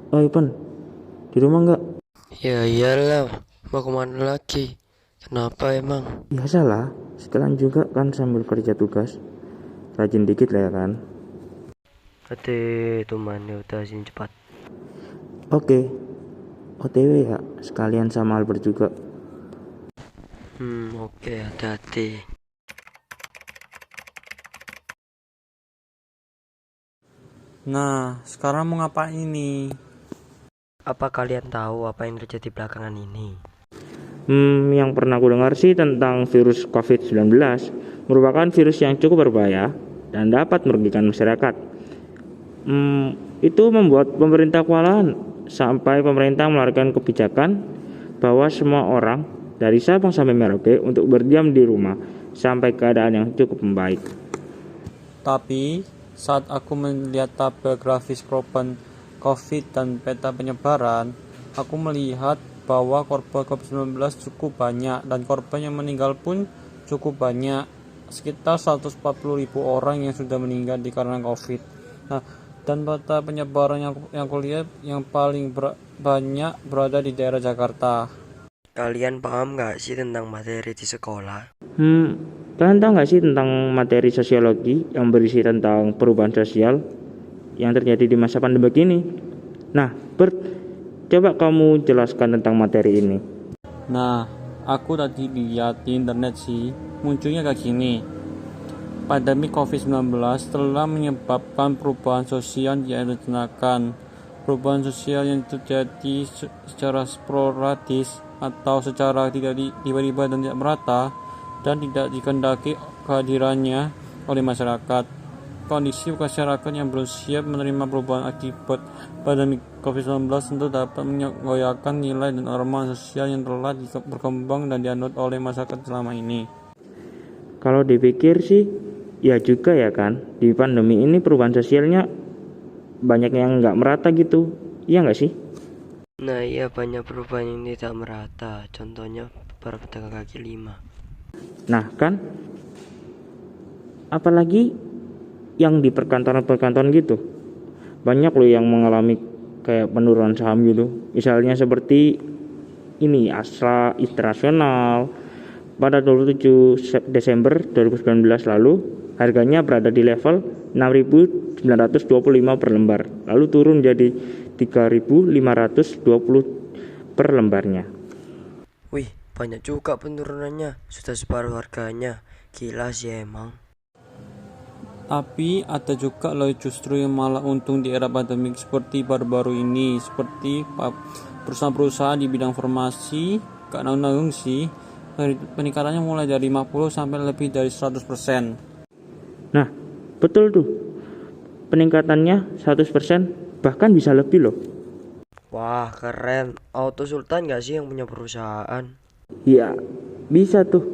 Oh Ipan, di rumah nggak? Ya iyalah, mau kemana lagi? Kenapa emang? Biasalah, sekalian juga kan sambil kerja tugas. Rajin dikit lah ya kan. Hati teman ya udah sini cepat. Oke, OTW ya, sekalian sama Albert juga. Oke, hati-hati. Nah, sekarang mau ngapain ini? Apa kalian tahu apa yang terjadi belakangan ini? Yang pernah aku dengar sih tentang virus COVID-19 merupakan virus yang cukup berbahaya dan dapat merugikan masyarakat. Itu membuat pemerintah kewalahan sampai pemerintah mengeluarkan kebijakan bahwa semua orang dari Sabang sampai Merauke untuk berdiam di rumah sampai keadaan yang cukup membaik. Tapi, saat aku melihat tabel grafis korban COVID dan peta penyebaran, aku melihat bahwa korban COVID-19 cukup banyak dan korban yang meninggal pun cukup banyak. Sekitar 140.000 orang yang sudah meninggal dikarenakan COVID. Nah, dan peta penyebaran yang aku lihat yang paling banyak berada di daerah Jakarta. Kalian paham gak sih tentang materi di sekolah? Hmm, Kalian tahu nggak sih tentang materi sosiologi yang berisi tentang perubahan sosial yang terjadi di masa pandemi ini? Nah, Bert, coba kamu jelaskan tentang materi ini. Nah, aku tadi lihat di internet sih, munculnya kayak gini. Pandemi COVID-19 telah menyebabkan perubahan sosial yang direncanakan. Perubahan sosial yang terjadi secara sporadis atau secara tidak tiba-tiba dan tidak merata dan tidak dikehendaki kehadirannya oleh masyarakat. Kondisi masyarakat yang belum siap menerima perubahan akibat pandemi COVID-19 tentu dapat menggoyahkan nilai dan norma sosial yang telah berkembang dan dianut oleh masyarakat selama ini. Kalau dipikir sih, ya juga ya kan, di pandemi ini perubahan sosialnya banyak yang nggak merata gitu, iya nggak sih? Nah iya, banyak perubahan yang tidak merata. Contohnya para pedagang kaki lima. Nah kan, apalagi yang di perkantoran-perkantoran gitu, banyak loh yang mengalami kayak penurunan saham gitu. Misalnya seperti ini Astra Internasional pada 27 Desember 2019 lalu harganya berada di level 6.925 per lembar, lalu turun jadi 3.520 per lembarnya. Wih, banyak juga penurunannya. Sudah separuh harganya. Gila sih emang. Tapi ada juga loh justru yang malah untung di era pandemi seperti baru-baru ini, seperti perusahaan-perusahaan di bidang farmasi, gak nanggung sih, peningkatannya mulai dari 50 sampai lebih dari 100%. Nah, betul tuh. Peningkatannya 100% bahkan bisa lebih loh. Wah, keren. Auto Sultan gak sih yang punya perusahaan? Ya, bisa tuh.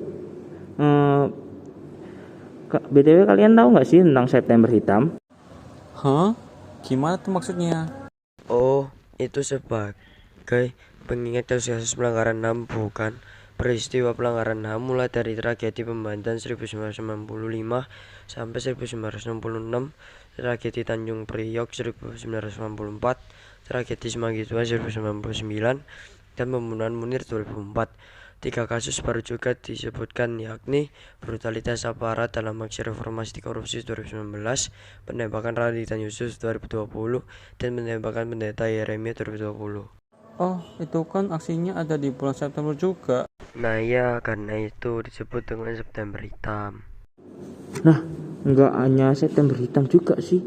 Eh, BTW kalian tahu nggak sih tentang September Hitam? Hah? Gimana tuh maksudnya? Oh, itu sebagai pengingat kasus pelanggaran HAM, bukan? Peristiwa pelanggaran HAM mulai dari tragedi Pembantan 1995 sampai 1966, tragedi Tanjung Priok 1994, tragedi Semanggi II 1999, dan pembunuhan Munir 2004. Tiga kasus baru juga disebutkan, yakni brutalitas aparat dalam aksi reformasi korupsi 2019, penembakan Raditya Yusuf 2020, dan penembakan pendeta Yeremia 2020. Oh, itu kan aksinya ada di bulan September juga. Nah ya, karena itu disebut dengan September Hitam. Nah, nggak hanya September Hitam juga sih.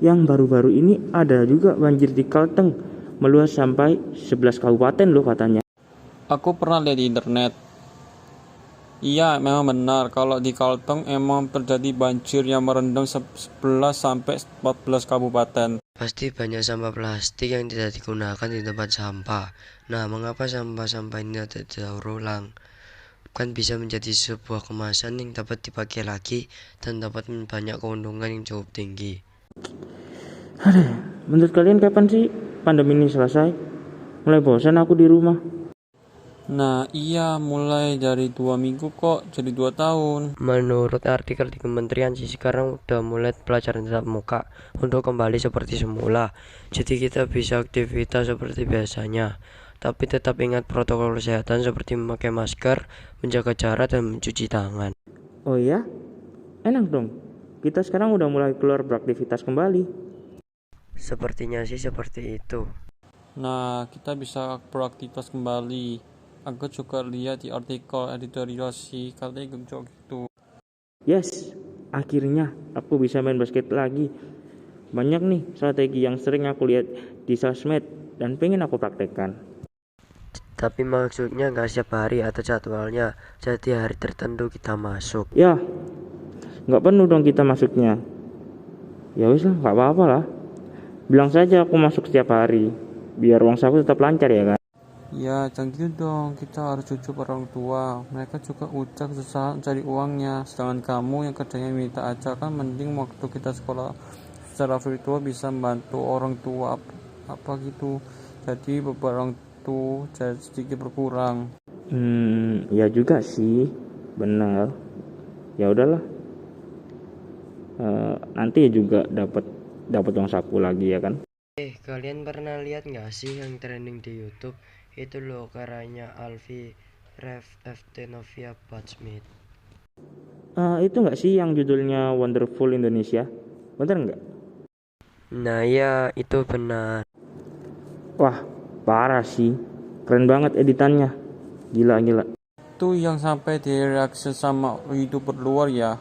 Yang baru-baru ini ada juga banjir di Kalteng, meluas sampai 11 kabupaten loh katanya. Aku pernah lihat di internet. Iya, memang benar. Kalau di Kalteng emang terjadi banjir yang merendam 11 sampai 14 kabupaten. Pasti banyak sampah plastik yang tidak digunakan di tempat sampah. Nah, mengapa sampah-sampah ini tidak didaur ulang? Kan bisa menjadi sebuah kemasan yang dapat dipakai lagi dan dapat banyak keuntungan yang cukup tinggi. Menurut kalian kapan sih pandemi ini selesai? Mulai bosan aku di rumah. Nah iya, mulai dari 2 minggu kok jadi 2 tahun. Menurut artikel di kementerian sih sekarang udah mulai pelajaran tatap muka untuk kembali seperti semula. Jadi kita bisa aktivitas seperti biasanya. Tapi tetap ingat protokol kesehatan seperti memakai masker, menjaga jarak, dan mencuci tangan. Oh iya? Enak dong. Kita sekarang udah mulai keluar beraktivitas kembali. Sepertinya sih seperti itu. Nah, kita bisa beraktivitas kembali. Aku juga lihat di artikel editorial si katanya gitu. Yes, akhirnya aku bisa main basket lagi. Banyak nih strategi yang sering aku lihat di sosmed dan pengen aku praktekkan. Tapi maksudnya nggak setiap hari atau jadwalnya. Jadi hari tertentu kita masuk. Ya, nggak penuh dong kita masuknya. Ya wis lah, nggak apa-apa lah. Bilang saja aku masuk setiap hari, biar uang saku tetap lancar ya kan. Ya, jangan gitu dong. Kita harus jujur pada orang tua. Mereka juga udah kesusahan cari uangnya. Sedangkan kamu yang kerjanya minta aja kan mending waktu kita sekolah secara virtual bisa membantu orang tua apa gitu. Jadi beban orang tua jadi sedikit berkurang. Ya juga sih, benar. Ya udahlah. Nanti juga dapat uang saku lagi ya kan. Kalian pernah lihat nggak sih yang trending di YouTube? Itu loh karyanya Alfi Novia Batsmith. Itu nggak sih yang judulnya Wonderful Indonesia? Bener nggak? Nah ya itu benar. Wah, parah sih. Keren banget editannya. Gila. Itu yang sampai direaksi sama YouTuber luar ya.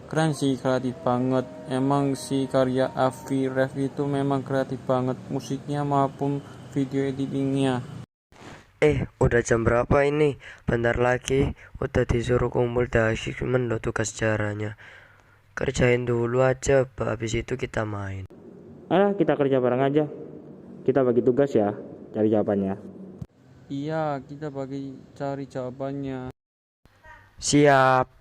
Keren sih, kreatif banget. Emang si karya Avi Rev itu memang kreatif banget, musiknya maupun video editingnya. Udah jam berapa ini? Bentar lagi udah disuruh kumpul achievement lo tugas caranya. Kerjain dulu aja, habis itu kita main. Kita kerja bareng aja. Kita bagi tugas ya, cari jawabannya. Iya, kita bagi cari jawabannya. Siap.